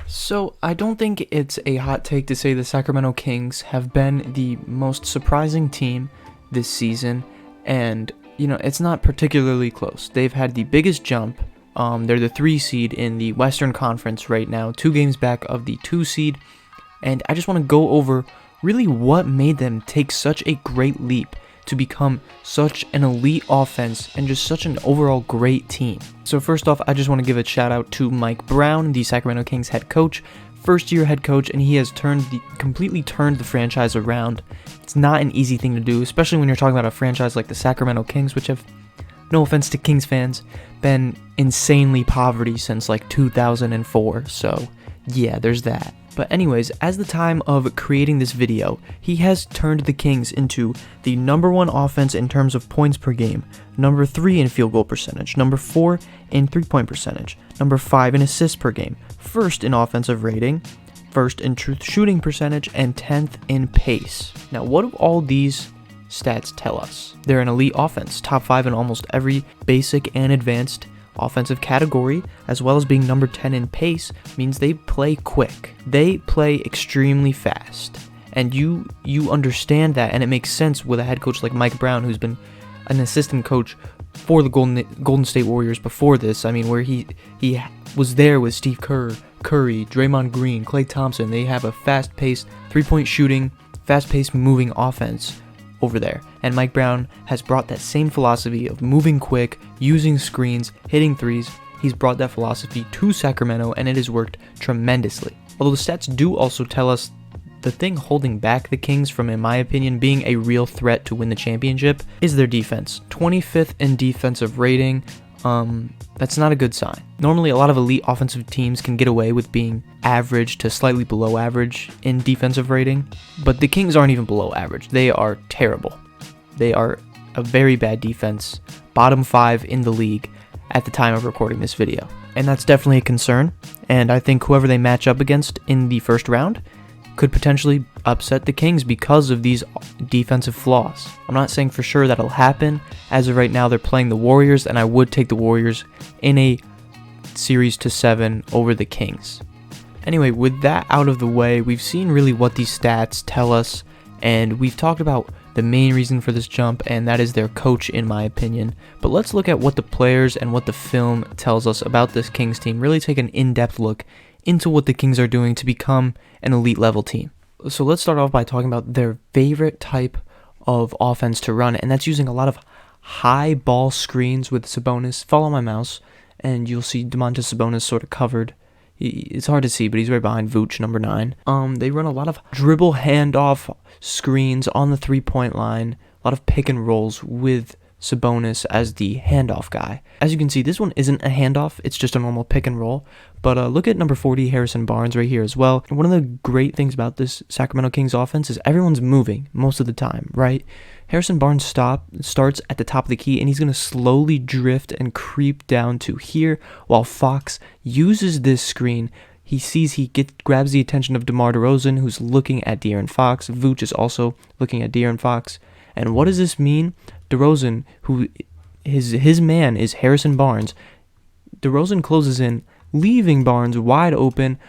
So, I don't think it's a hot take to say the Sacramento Kings have been the most surprising team this season, and, it's not particularly close. They've had the biggest jump. They're the 3 seed in the Western Conference right now, 2 games back of the 2 seed, and I just want to go over really what made them take such a great leap to become such an elite offense and just such an overall great team. So first off, I just want to give a shout out to Mike Brown, the Sacramento Kings head coach, first year head coach, and he has completely turned the franchise around. It's not an easy thing to do, especially when you're talking about a franchise like the Sacramento Kings, which have, no offense to Kings fans, been insanely poverty since like 2004. So yeah, there's that. But anyways, as the time of creating this video, he has turned the Kings into the number 1 offense in terms of points per game, number 3 in field goal percentage, number 4 in 3-point percentage, number 5 in assists per game, first in offensive rating, first in true shooting percentage, and 10th in pace. Now, what do all these stats tell us? They're an elite offense, top 5 in almost every basic and advanced offensive category, as well as being number 10 in pace, means they play quick. They play extremely fast. And you understand that, and it makes sense with a head coach like Mike Brown, who's been an assistant coach for the Golden State Warriors before this. I mean, where he was there with Steve Kerr, Curry, Draymond Green, Klay Thompson. They have a fast-paced, 3-point shooting, fast-paced moving offense over there, and Mike Brown has brought that same philosophy of moving quick, using screens, hitting threes. He's brought that philosophy to Sacramento, and it has worked tremendously. Although the stats do also tell us the thing holding back the Kings from, in my opinion, being a real threat to win the championship is their defense. 25th in defensive rating. That's not a good sign. Normally, a lot of elite offensive teams can get away with being average to slightly below average in defensive rating, but the Kings aren't even below average. They are terrible. They are a very bad defense, bottom 5 in the league at the time of recording this video. And that's definitely a concern, and I think whoever they match up against in the first round could potentially upset the Kings because of these defensive flaws. I'm not saying for sure that'll happen. As of right now, they're playing the Warriors, and I would take the Warriors in a series to 7 over the Kings. Anyway, with that out of the way, we've seen really what these stats tell us, and we've talked about the main reason for this jump, and that is their coach, in my opinion. But let's look at what the players and what the film tells us about this Kings team. Really take an in-depth look into what the Kings are doing to become an elite level team. So let's start off by talking about their favorite type of offense to run, and that's using a lot of high ball screens with Sabonis. Follow my mouse, and you'll see Domantas Sabonis sort of covered. It's hard to see, but he's right behind Vooch, number 9. They run a lot of dribble handoff screens on the 3-point line, a lot of pick and rolls with Sabonis as the handoff guy. As you can see, this one isn't a handoff, it's just a normal pick and roll. But look at number 40, Harrison Barnes, right here as well. And one of the great things about this Sacramento Kings offense is everyone's moving most of the time, right? Harrison Barnes starts at the top of the key, and he's going to slowly drift and creep down to here, while Fox uses this screen. He sees grabs the attention of DeMar DeRozan, who's looking at De'Aaron Fox. Vooch is also looking at De'Aaron Fox. And what does this mean? DeRozan, who his man is Harrison Barnes. DeRozan closes in, leaving Barnes wide open.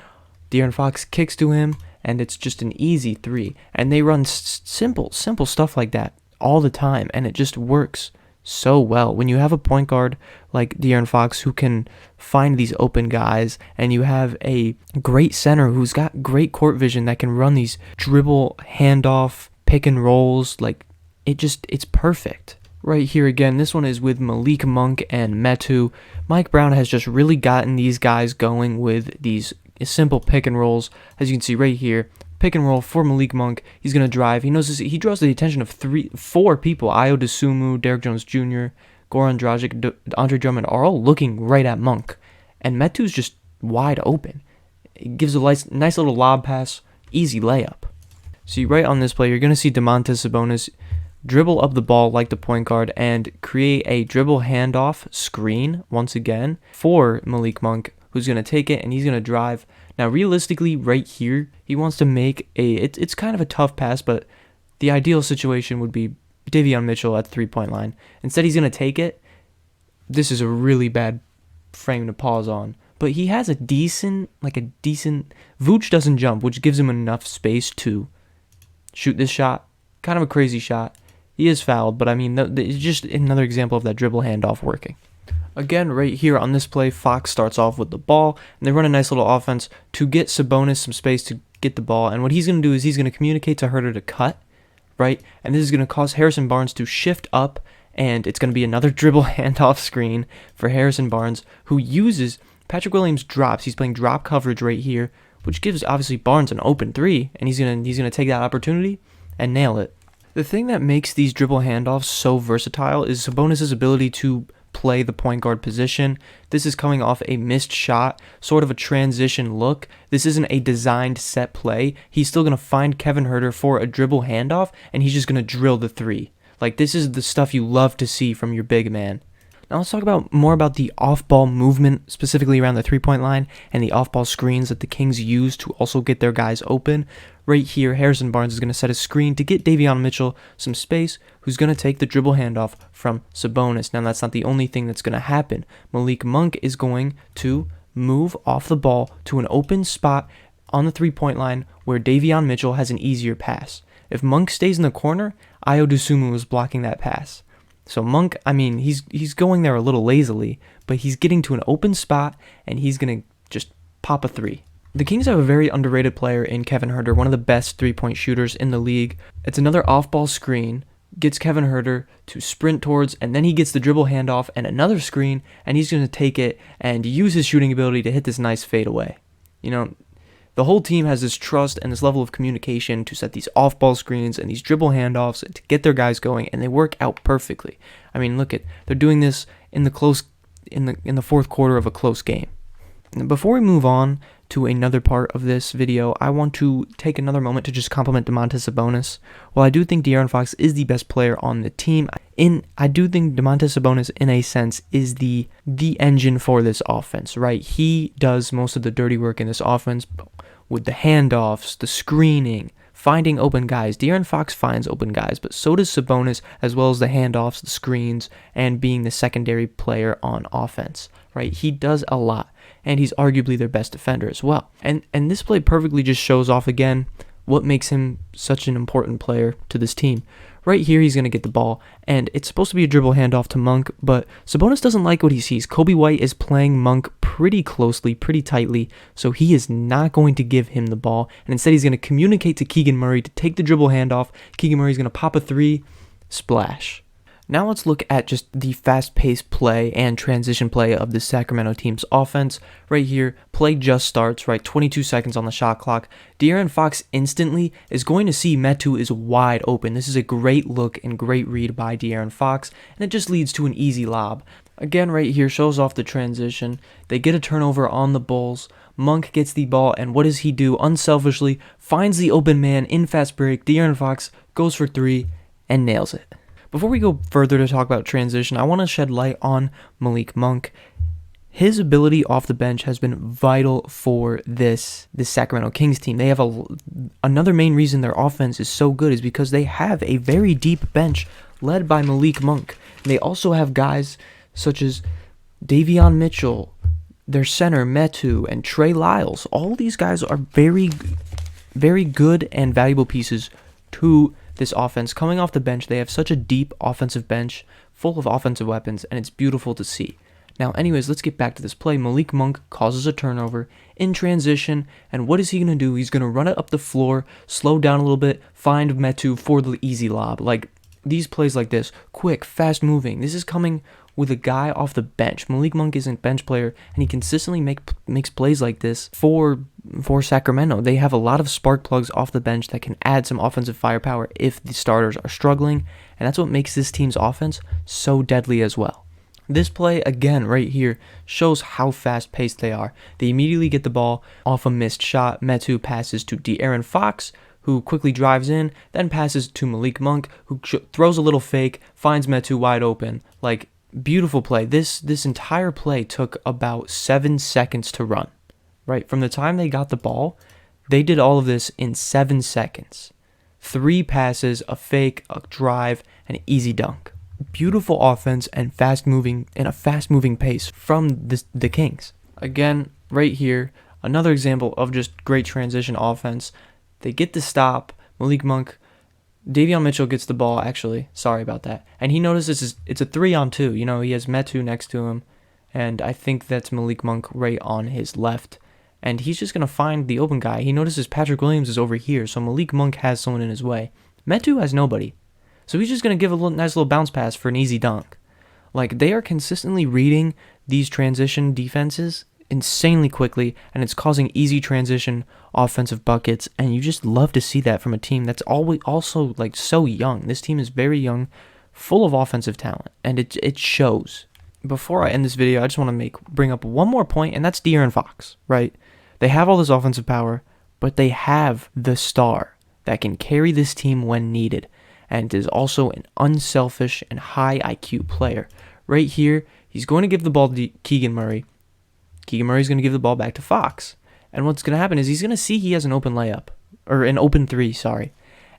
De'Aaron Fox kicks to him, and it's just an easy 3. And they run simple stuff like that all the time, and it just works so well. When you have a point guard like De'Aaron Fox who can find these open guys, and you have a great center who's got great court vision that can run these dribble handoff pick and rolls, like it's perfect. Right here again, this one is with Malik Monk and Metu. Mike Brown has just really gotten these guys going with these simple pick and rolls. As you can see right here, pick and roll for Malik Monk. He's going to drive. He knows this, he draws the attention of 4 people. Ayo Dosunmu, Derrick Jones Jr., Goran Dragic, Andre Drummond are all looking right at Monk. And Metu's just wide open. It gives a nice little lob pass, easy layup. See, right on this play, you're going to see Domantas Sabonis dribble up the ball like the point guard and create a dribble handoff screen once again for Malik Monk, who's going to take it and he's going to drive. Now, realistically, right here, he wants to make it's kind of a tough pass, but the ideal situation would be Davion Mitchell at the 3-point line. Instead, he's going to take it. This is a really bad frame to pause on, but he has a decent, Vooch doesn't jump, which gives him enough space to shoot this shot. Kind of a crazy shot. He is fouled, but I mean, it's just another example of that dribble handoff working. Again, right here on this play, Fox starts off with the ball, and they run a nice little offense to get Sabonis some space to get the ball. And what he's going to do is he's going to communicate to Huerter to cut, right? And this is going to cause Harrison Barnes to shift up, and it's going to be another dribble handoff screen for Harrison Barnes, who uses Patrick Williams drops. He's playing drop coverage right here, which gives obviously Barnes an open three, and he's gonna take that opportunity and nail it. The thing that makes these dribble handoffs so versatile is Sabonis' ability to play the point guard position. This is coming off a missed shot, sort of a transition look. This isn't a designed set play. He's still going to find Kevin Huerter for a dribble handoff, and he's just going to drill the three. Like, this is the stuff you love to see from your big man. Now let's talk more about the off-ball movement, specifically around the three-point line, and the off-ball screens that the Kings use to also get their guys open. Right here, Harrison Barnes is going to set a screen to get Davion Mitchell some space, who's going to take the dribble handoff from Sabonis. Now that's not the only thing that's going to happen. Malik Monk is going to move off the ball to an open spot on the three-point line where Davion Mitchell has an easier pass. If Monk stays in the corner, Ayo Dosunmu is blocking that pass. So Monk, I mean, he's going there a little lazily, but he's getting to an open spot, and he's going to just pop a three. The Kings have a very underrated player in Kevin Huerter, one of the best three-point shooters in the league. It's another off-ball screen, gets Kevin Huerter to sprint towards, and then he gets the dribble handoff and another screen, and he's going to take it and use his shooting ability to hit this nice fadeaway. You know, the whole team has this trust and this level of communication to set these off-ball screens and these dribble handoffs to get their guys going, and they work out perfectly. I mean, they're doing this in the fourth quarter of a close game. Before we move on to another part of this video, I want to take another moment to just compliment Domantas Sabonis. While I do think De'Aaron Fox is the best player on the team, I do think Domantas Sabonis, in a sense, is the engine for this offense, right? He does most of the dirty work in this offense with the handoffs, the screening, finding open guys. De'Aaron Fox finds open guys, but so does Sabonis, as well as the handoffs, the screens, and being the secondary player on offense, right? He does a lot, and he's arguably their best defender as well. And this play perfectly just shows off again what makes him such an important player to this team. Right here, he's going to get the ball, and it's supposed to be a dribble handoff to Monk, but Sabonis doesn't like what he sees. Coby White is playing Monk pretty closely, pretty tightly, so he is not going to give him the ball, and instead he's going to communicate to Keegan Murray to take the dribble handoff. Keegan Murray's going to pop a three, splash. Now let's look at just the fast-paced play and transition play of the Sacramento team's offense. Right here, play just starts, right? 22 seconds on the shot clock. De'Aaron Fox instantly is going to see Metu is wide open. This is a great look and great read by De'Aaron Fox, and it just leads to an easy lob. Again, right here, shows off the transition. They get a turnover on the Bulls. Monk gets the ball, and what does he do? Unselfishly, finds the open man in fast break. De'Aaron Fox goes for three and nails it. Before we go further to talk about transition, I want to shed light on Malik Monk. His ability off the bench has been vital for this Sacramento Kings team. They have another main reason their offense is so good is because they have a very deep bench led by Malik Monk. They also have guys such as Davion Mitchell, their center Metu, and Trey Lyles. All these guys are very, very good and valuable pieces to this offense. Coming off the bench, they have such a deep offensive bench full of offensive weapons, and it's beautiful to see. Now, anyways, let's get back to this play. Malik Monk causes a turnover in transition, and what is he going to do? He's going to run it up the floor, slow down a little bit, find Metu for the easy lob. Like, these plays like this, quick, fast moving. This is coming with a guy off the bench. Malik Monk isn't a bench player, and he consistently makes plays like this for Sacramento. They have a lot of spark plugs off the bench that can add some offensive firepower if the starters are struggling, and that's what makes this team's offense so deadly as well. This play, again, right here, shows how fast-paced they are. They immediately get the ball off a missed shot. Metu passes to De'Aaron Fox, who quickly drives in, then passes to Malik Monk, who throws a little fake, finds Metu wide open. Like, beautiful play. This entire play took about 7 seconds to run. Right, from the time they got the ball, they did all of this in 7 seconds. 3 passes, a fake, a drive, and an easy dunk. Beautiful offense and a fast-moving pace from the Kings. Again, right here, another example of just great transition offense. They get the stop. Malik Monk, Davion Mitchell gets the ball, actually. Sorry about that. And he notices it's a 3-on-2. You know, he has Metu next to him. And I think that's Malik Monk right on his left. And he's just going to find the open guy. He notices Patrick Williams is over here, so Malik Monk has someone in his way. Metu has nobody. So he's just going to give a nice little bounce pass for an easy dunk. Like, they are consistently reading these transition defenses insanely quickly, and it's causing easy transition offensive buckets, and you just love to see that from a team that's always also like so young. This team is very young, full of offensive talent, and it shows. Before I end this video, I just want to bring up one more point, and that's De'Aaron Fox, right? They have all this offensive power, but they have the star that can carry this team when needed, and is also an unselfish and high IQ player. Right here, he's going to give the ball to Keegan Murray. Keegan Murray's going to give the ball back to Fox. And what's going to happen is he's going to see he has an open layup, or an open three, sorry.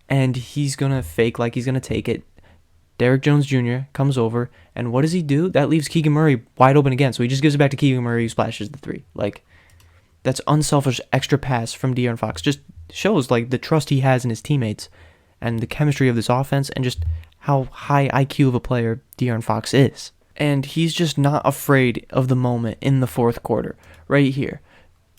And he's going to fake like he's going to take it. Derrick Jones Jr. comes over, and what does he do? That leaves Keegan Murray wide open again. So he just gives it back to Keegan Murray, who splashes the three. Like, that's unselfish extra pass from De'Aaron Fox. Just shows like the trust he has in his teammates and the chemistry of this offense and just how high IQ of a player De'Aaron Fox is. And he's just not afraid of the moment in the fourth quarter. Right here,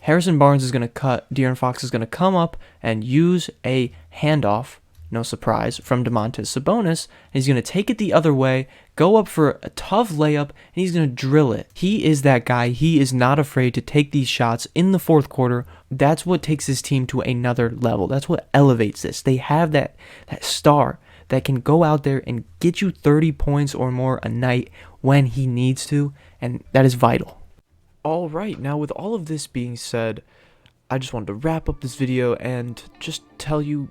Harrison Barnes is going to cut. De'Aaron Fox is going to come up and use a handoff, no surprise, from Domantas Sabonis. And he's going to take it the other way, go up for a tough layup, and he's going to drill it. He is that guy. He is not afraid to take these shots in the fourth quarter. That's what takes this team to another level. That's what elevates this. They have that star that can go out there and get you 30 points or more a night when he needs to, and that is vital. All right, now with all of this being said, I just wanted to wrap up this video and just tell you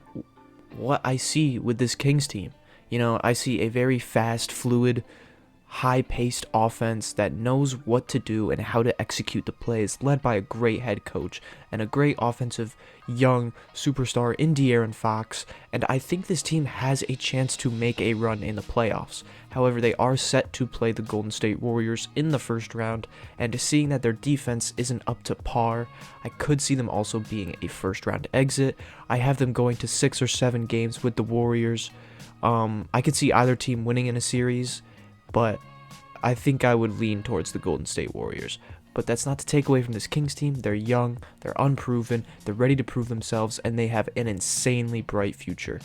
what I see with this Kings team. You know, I see a very fast, fluid, high-paced offense that knows what to do and how to execute the plays, led by a great head coach and a great offensive young superstar in De'Aaron Fox, and I think this team has a chance to make a run in the playoffs. However, they are set to play the Golden State Warriors in the first round, and seeing that their defense isn't up to par, I could see them also being a first-round exit. I have them going to 6 or 7 games with the Warriors. I could see either team winning in a series, but I think I would lean towards the Golden State Warriors. But that's not to take away from this Kings team. They're young, they're unproven, they're ready to prove themselves, and they have an insanely bright future.